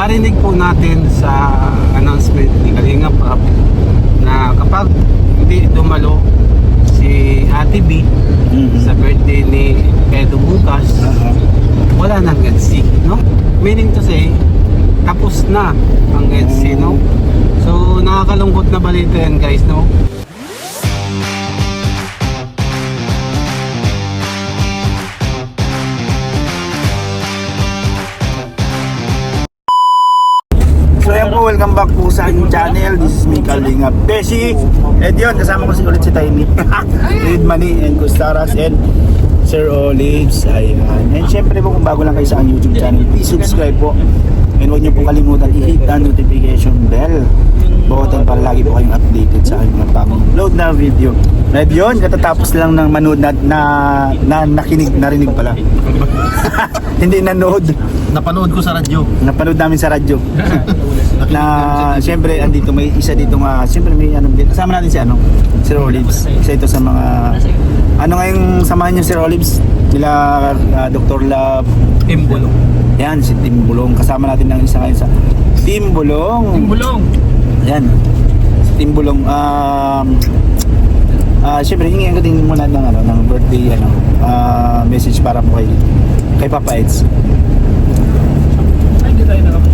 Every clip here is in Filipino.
narinig po natin sa announcement ni Kalinga Prab na kapag hindi dumalo si Ate B sa birthday ni Edo bukas, wala nang EDSI, no? Meaning to say, tapos na ang EDSI, no? So nakakalungkot na balita yan, guys, no? So ayan po, welcome back po sa aking channel. This is me, Kalinga Beshi. And yun, kasama ko ulit si Tiny Red Money and Kustaras and Sir Olives. Ayan. And syempre po, kung bago lang kayo sa aking YouTube channel, please subscribe po. And huwag niyo po kalimutan i-hit ang notification bell button para lagi po kayong updated sa aking mga bagong upload na video. And yun, katatapos lang ng manood na nakinig, narinig pala. Hindi nanood. Napanood ko sa radyo. Napanood namin sa radyo. Na siyempre andito may isa dito nga, siyempre may ano dito. Kasama natin si Sir Olives. Isa ito sa mga ngayong samahan niyo Sir Olives nila Dr. Love Timbulong. Yan si Timbulong. Kasama natin ng isa ngayon sa Timbulong. Timbulong. Yan. Si Timbulong siyempre hingihan ko din muna ng birthday message para po kay Papa Eds.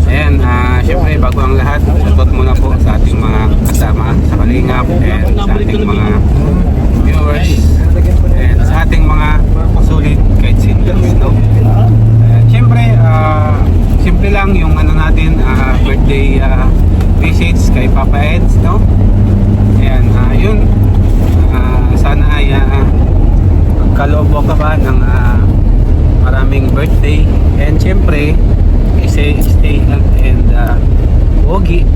Ayan, syempre bago ang lahat, shoutout muna po sa ating mga kasama sa Kalingap and sa ating mga viewers and sa ating mga solid kahit singles, no? Syempre, simple lang yung natin, birthday message kay Papa Eds, no? Ayan, yun, sana ay kaloobo ka ba ng maraming birthday and syempre stay healthy and pogi,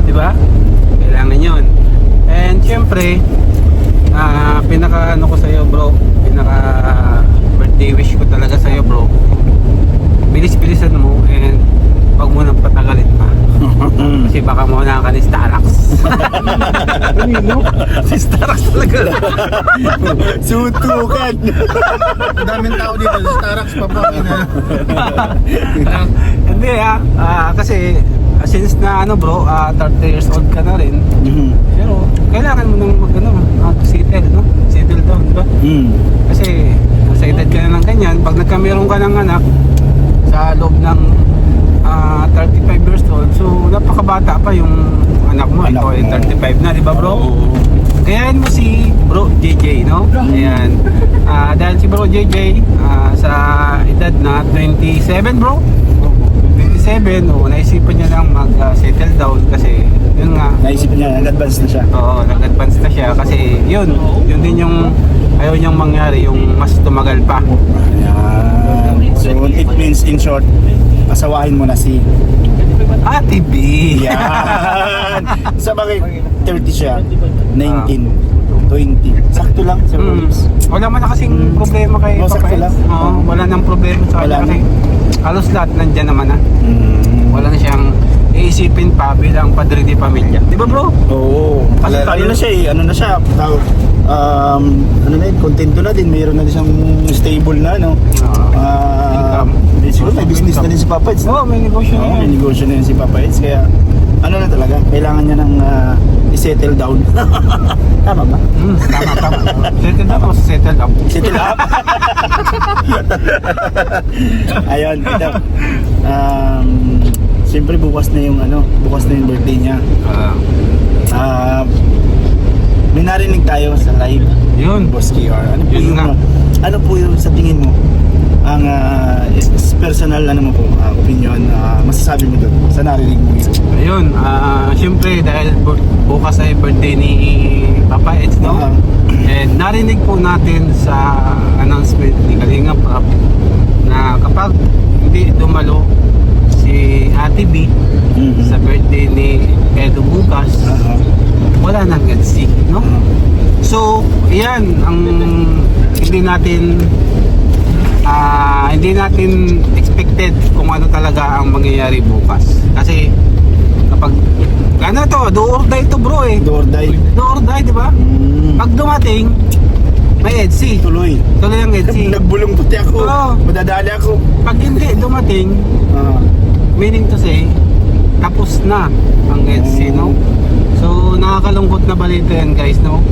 di ba? Kailangan yun. And syempre, pinaka ko sa'yo, bro, pinaka birthday wish ko talaga sa'yo, bro, bilis-bilisan mo and wag mo nang patagalin pa. Kasi baka muna ka ni Starax. Si Starax talaga. Sutukan. Ang daming tao dito sa Starax papangin na. Hindi kasi since na bro, 30 years old ka na rin. Pero kailangan mo nang settle, no? Settle down, di ba? Kasi nasa edad ka na ng ganyan, pag nagkameron ka ng anak sa loob ng 35 years old, so napakabata pa yung anak mo. Ikaw ay 35 na, di ba, bro? Kayain mo si Bro JJ, no? Ayan. Dahil si Bro JJ sa edad na 27, bro. 27, naisipan niya lang mag-settle down kasi yun nga. Naisip niya, nag-advance na siya. Oo, nag-advance na siya kasi yun din yung ayaw niyang mangyari, yung mas tumagal pa. Ayan. So it means in short, asawahin mo na si Ate B. Yan. Sa bagay, 30 siya, 19, 20. Sakto lang, Sir Olives. Wala man na kasing problema kay Papa sakto Eds. lang. Oo, wala nang problema sa Wala kanya kasi halos lahat nandyan naman na. Wala na siyang iisipin pa bilang padre di pamilya. Di ba, bro? Oo. Kasi ano na siya ano na siya, kontento na din, mayroon na din siyang stable na, no? Income. Siguro may business na din si Papa Eds. Oo, may negosyo na May yan. negosyo na yun si Papa Eds, kaya ano na talaga, kailangan niya ng i-settle down. Tama ba? Tama. Settle down o settle up? Settle up. Ayun, ito. Siyempre bukas na yung birthday niya. May narinig tayo sa live. Yun. Boss KR. Yun nga. Ano po yung sa tingin mo ang personal opinion, masasabi mo doon sa narinig mo yun? Ayun, siyempre dahil bukas ay birthday ni Papa Eds, no? And narinig po natin sa announcement ni Kalinga Prab na kapag hindi dumalo si Ate B sa birthday ni Edo bukas, wala nang EDSI, no? So, yan ang hindi natin expected kung ano talaga ang mangyayari bukas. Kasi kapag do or die to, bro, eh. Do or die. Do or die, di ba? Pag dumating, may EDSI. Tuloy ang EDSI. Nagbulong puti ako. Oo. Madadali ako. Pag hindi dumating, meaning to say, tapos na ang EDSA, no? So nakakalungkot na balita yan guys, no?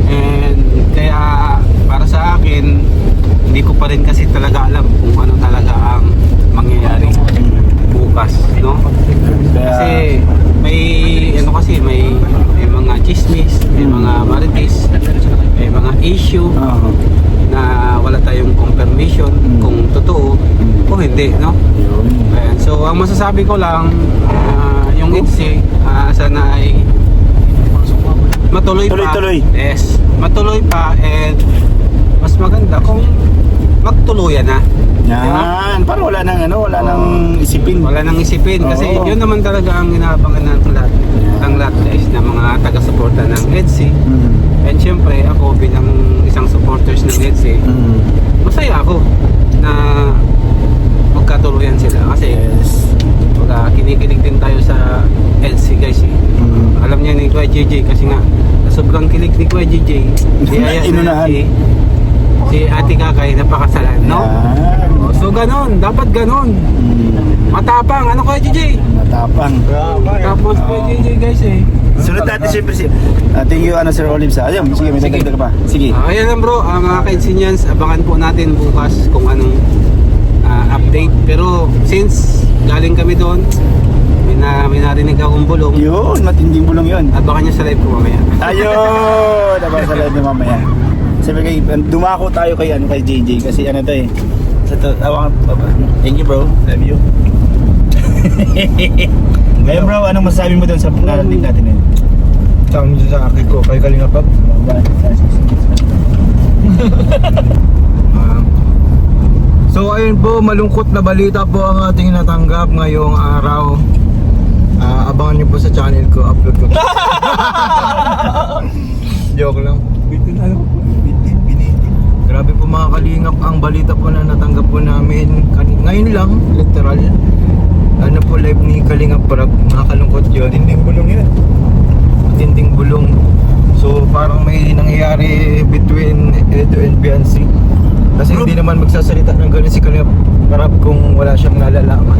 And kaya para sa akin, hindi ko pa rin kasi talaga alam kung ano talaga ang mangyayari bukas, no? Kasi may mga chismis, may mga marites, may mga issue na wala tayong confirmation kung totoo o hindi, no? Ayan. So ang masasabi ko lang, yung EDSA, sana ay matuloy pa. Tuloy-tuloy. Yes, matuloy pa, and mas maganda kung magtuluyan na. Yan, parang wala nang isipin. Wala nang isipin kasi Oo. yun naman talaga ang inaabangan ng lahat. Ang lahat guys na mga taga-suporta ng EDSA. And syempre ako bilang isang supporters ng EDSA, masaya ako na magkatuluyan sila kasi kinikilig din tayo sa EDSA guys eh. Alam niya ni Kuya JJ kasi nga sa sobrang kilig ni Kuya JJ, Inunahan. si Ate Kakay napakasalan, no? Yan. So ganon, dapat ganon. Matapang, ano Kuya JJ? Matapang. Tapos Kuya JJ guys eh. Sunod natin siyempre thank you Sir Olives. Ayun, sige, may Sige. dagdag ka pa. Sige. Ayan lang bro, mga ka-Edsinyans, abangan po natin bukas kung anong update. Pero since galing kami doon, may narinig akong bulong, Yun, matinding bulong yun. abangan nyo sa live ko mamaya. Ayun! Diba sa live ni mamaya. Sabi kay, dumako tayo kay JJ kasi to eh. Thank you bro, love you. Ngayon bro, anong masasabi mo dun sa narating natin eh? Tama nyo sa akin ko, kay Kalinga Pag. So ayun po, malungkot na balita po ang ating natanggap ngayong araw. Abangan nyo po sa channel ko, upload ko. Joke lang. Grabe po mga kalingap, ang balita po na natanggap po namin ngayon lang, literal. Ano po, live ni Kalingap Prab, nakakalungkot yun. Tinding bulong yan. Tinding bulong. So parang may nangyayari between Edo and Beyonce. Kasi hindi naman magsasalita ng gano'n si Kalingap Prab kung wala siyang nalalaman.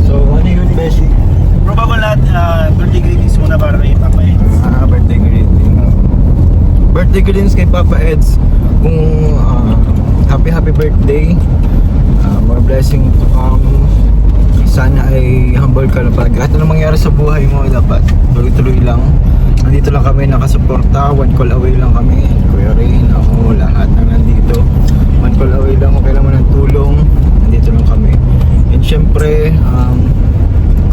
So ano yun, Beshi? Bro, bago lahat, birthday greetings muna para kay Papa Eds. Birthday greeting. Birthday greetings kay Papa Eds. Kung happy birthday. More blessing to come. Sana ay humble ka lang palagi. Kahit anong mangyari sa buhay mo, dapat tuloy-tuloy lang. Nandito lang kami nakasuporta. One call away lang kami. Kuya Rain, ako, lahat na nandito. One call away lang. Kung kailangan mo ng tulong, nandito lang kami. And syempre,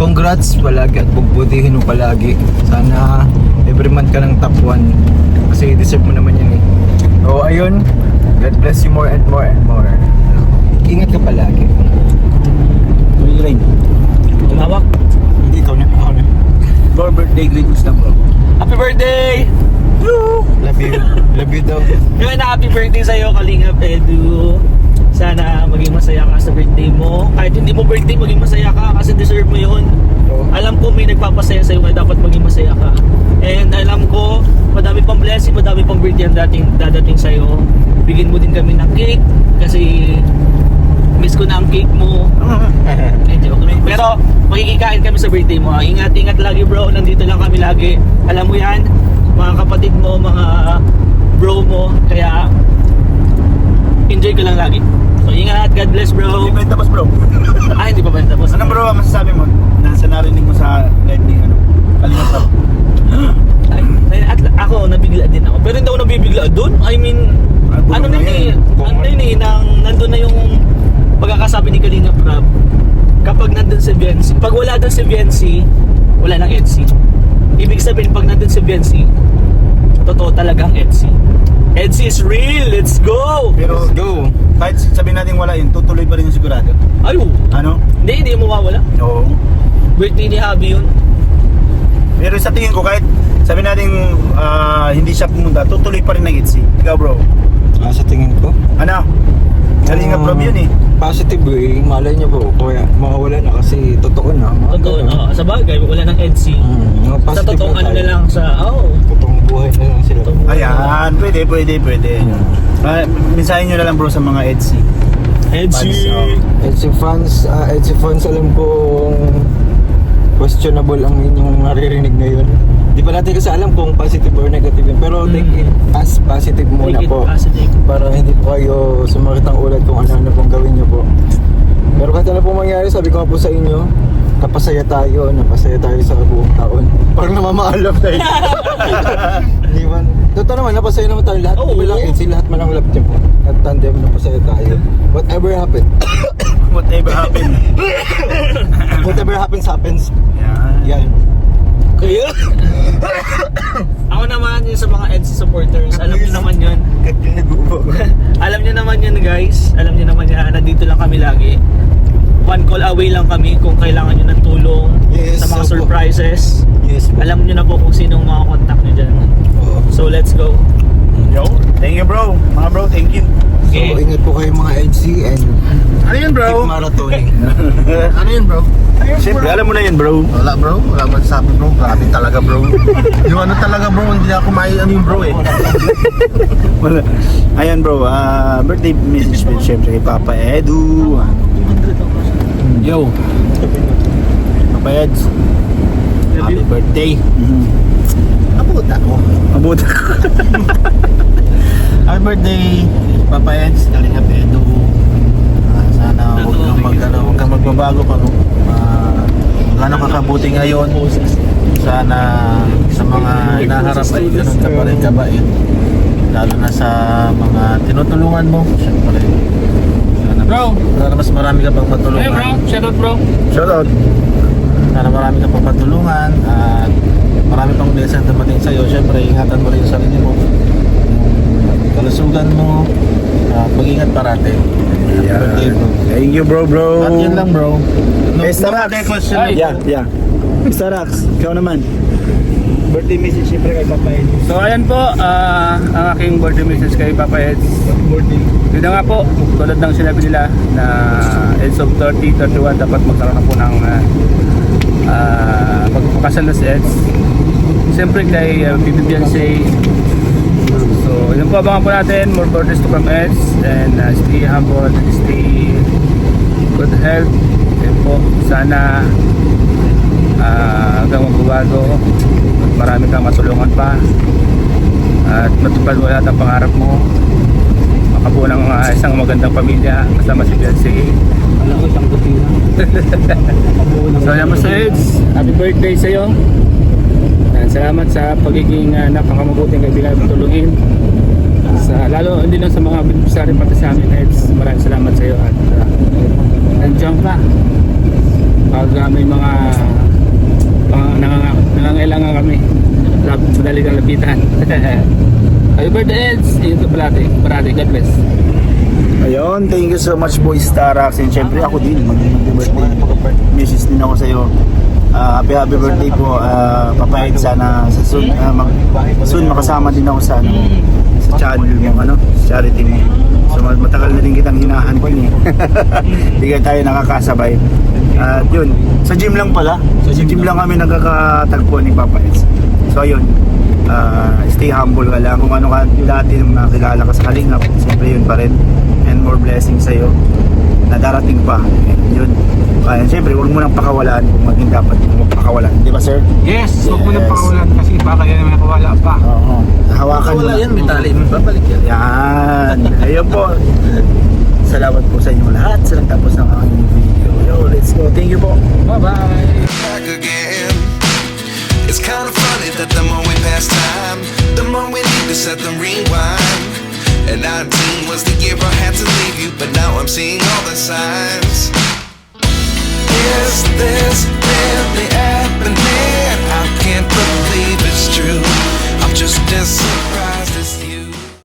congrats palagi at bubutihin mo palagi. Sana every month ka ng top 1 kasi deserve mo naman yan eh. So ayun, God bless you more and more and more. Ingat ka palagi. Tuloy rin. Tumawak. Hindi, ikaw na, ako na. Bro, birthday greetings lang bro. Happy birthday! Woo! Love you daw. Ngayon na happy birthday sa'yo, Kalingap Edu. Sana maging masaya ka sa birthday mo. Kahit hindi mo birthday, maging masaya ka kasi deserve mo yun. Alam ko may nagpapasaya sa'yo kaya dapat maging masaya ka. And alam ko, madami pang blessing, madami pang birthday ang dadating sa'yo. Bigyan mo din kami ng cake kasi miss ko na ang cake mo. Joke lang. Pero magkikikain kami sa birthday mo. Ingat lagi bro, nandito lang kami lagi. Alam mo yan, mga kapatid mo, mga bro mo. Kaya enjoy ka lang lagi. So ingat, God bless bro. Hindi pa yung tapos bro. Hindi pa ba tapos? Ano bro, ang masasabi mo? Nasa narinig mo sa live ni Kalinga Prab. At ako, nabigla din ako. Pero hindi ako nabibigla doon. I mean, ano na nandun na yung pagkakasabi ni Kalinga Prab. Kapag nandun si Beyonce, pag wala doon si Beyonce, wala nang EDSA. Ibig sabihin, pag nandun si Beyonce, totoo talagang EDSA. EDSA is real, let's go! Pero Let's go. kahit sabihin natin wala yun, tutuloy pa rin yung sigurado. Ayo, Ano? hindi mo mawawala. Oo. Birthday ni Habi yun. Pero sa tingin ko, kahit sabihin natin hindi siya pumunta, tutuloy pa rin ng EDSA. Ikaw bro. Sa tingin ko. Ano? Kalinga Prab yun eh. Positive eh, malay niyo po, kaya mawawala na kasi totoo na. Totoo, sa bagay, wala nang EDSA. Sa totoong ano na lang, totoong buhay na lang sila. Ayan, pwede. Mensahe nyo na lang bro sa mga EDSA. EDSA! EDSA fans, alam ko questionable ang inyong naririnig ngayon. Di pa natin kasi alam kung positive or negative yun. Pero take it as positive muna Take it po. positive. Para hindi po kayo sumakit ang ulat kung ano-ano pong gawin nyo po. Pero kahit ano pong mangyari, sabi ko nga po sa inyo, napasaya tayo sa buong taon. Parang namamaalap tayo. Hindi man. Totoo naman, napasaya naman tayo lahat. Oo. Bilang agency, lahat man ang love team po. At tandem, napasaya tayo. Whatever happened. Whatever happened. Whatever happens. Yan. Yan. Kaya? Ako naman yun sa mga EDSA supporters. Alam niyo naman yun. Alam niyo naman yun guys. Alam niyo naman yan. Nandito lang kami lagi. One call away lang kami kung kailangan nyo ng tulong Yes, sa mga opo. surprises. Yes po. Alam nyo na po kung sinong mga contact nyo dyan. Oo. So let's go. Yo, thank you bro. Mga bro, thank you. So, ingat po kayo mga EDC and Ano yun keep bro? marathoning. Ano yun bro? Siyempre, alam mo na yun bro. Wala bro, wala man sabi bro, grabe talaga bro. Yung ano talaga bro, hindi ako ano yung bro eh. Wala. Ayan bro, birthday message din siyempre kay Papa Edu. Yo. Papa Eds. Happy birthday. Nabuta ko. Mabuti. Happy birthday, Papa Eds, Kalingap Edu. Sana huwag kang magbabago pa. Gano'n kakabuti ngayon. Sana sa mga hinaharap ay ganun ka pa rin kabait. Lalo na sa mga tinutulungan mo. Siyempre. Sana mas marami ka pang matulungan. Shoutout bro. Shoutout. Sana marami ka pang matulungan at marami pang blessing dumating sa'yo. Siyempre, ingatan mo rin yung sarili mo. Yung kalusugan mo. Mag-ingat parate. Happy birthday, bro. Thank you bro. At yun lang bro. Starax. question. Yeah. Starax, ikaw naman. Birthday message siyempre kay Papa Edu. So ayan po, ang aking birthday message kay Papa Eds. Yun na nga po, tulad ng sinabi nila na age of 30, 31 dapat magkaroon na po ng pagpapakasal na si Eds. Siyempre kay Bibi Beyonce. So yun po, abangan po natin more birthdays to come Eds. And stay humble, stay good health. Yun po, sana hanggang magbabago. Marami kang matulungan pa at matupad mo lahat ang pangarap mo, makabuo ng isang magandang pamilya kasama si Beyonce. Alam ko isang buti lang. So yan mo sa Eds, happy birthday sa iyo. Salamat sa pagiging napakamabuting kaibigan at tulungin sa, lalo hindi lang sa mga beneficiary pati sa amin Eds. Maraming salamat sa iyo at nandiyan ka pag may mga nangangailangan kami. Madali kang lapitan. Happy birthday Eds. Ito parati. God bless. Ayun, thank you so much po Starax. And syempre ako din, mag-birthday. Message din ako sa iyo. Happy birthday po Papa Ed. Sana sa soon makasama din ako sa channel mo, charity mo. So matagal na din kitang hinahantin eh. Hindi ka tayo nakakasabay. At yun, sa gym lang pala. Sa gym lang kami nagkakatagpuan ni Papa Ed. So ayun, stay humble ka lang. Kung ano ka dati nung nakilala ka sa Kalingap, siyempre yun pa rin. And more blessings sa'yo na darating pa. Yun. Kaya siyempre, huwag mo nang pakawalaan kung maging dapat mo pakawalaan. Di ba sir? Yes, huwag mo nang pakawalan kasi baka yan naman nakawala pa. Oo. Hawakan mo Wala na. yan, may tali. Babalik yan. Yan. Ayun po. Salamat po sa inyo lahat sa nagtapos ng aking video. Yo, let's go. Thank you po. Bye-bye. Back again. It's kind of funny that the more we pass time, the more we need to set the rewind. And 19 was the year I had to leave you, but now I'm seeing all the signs. Is this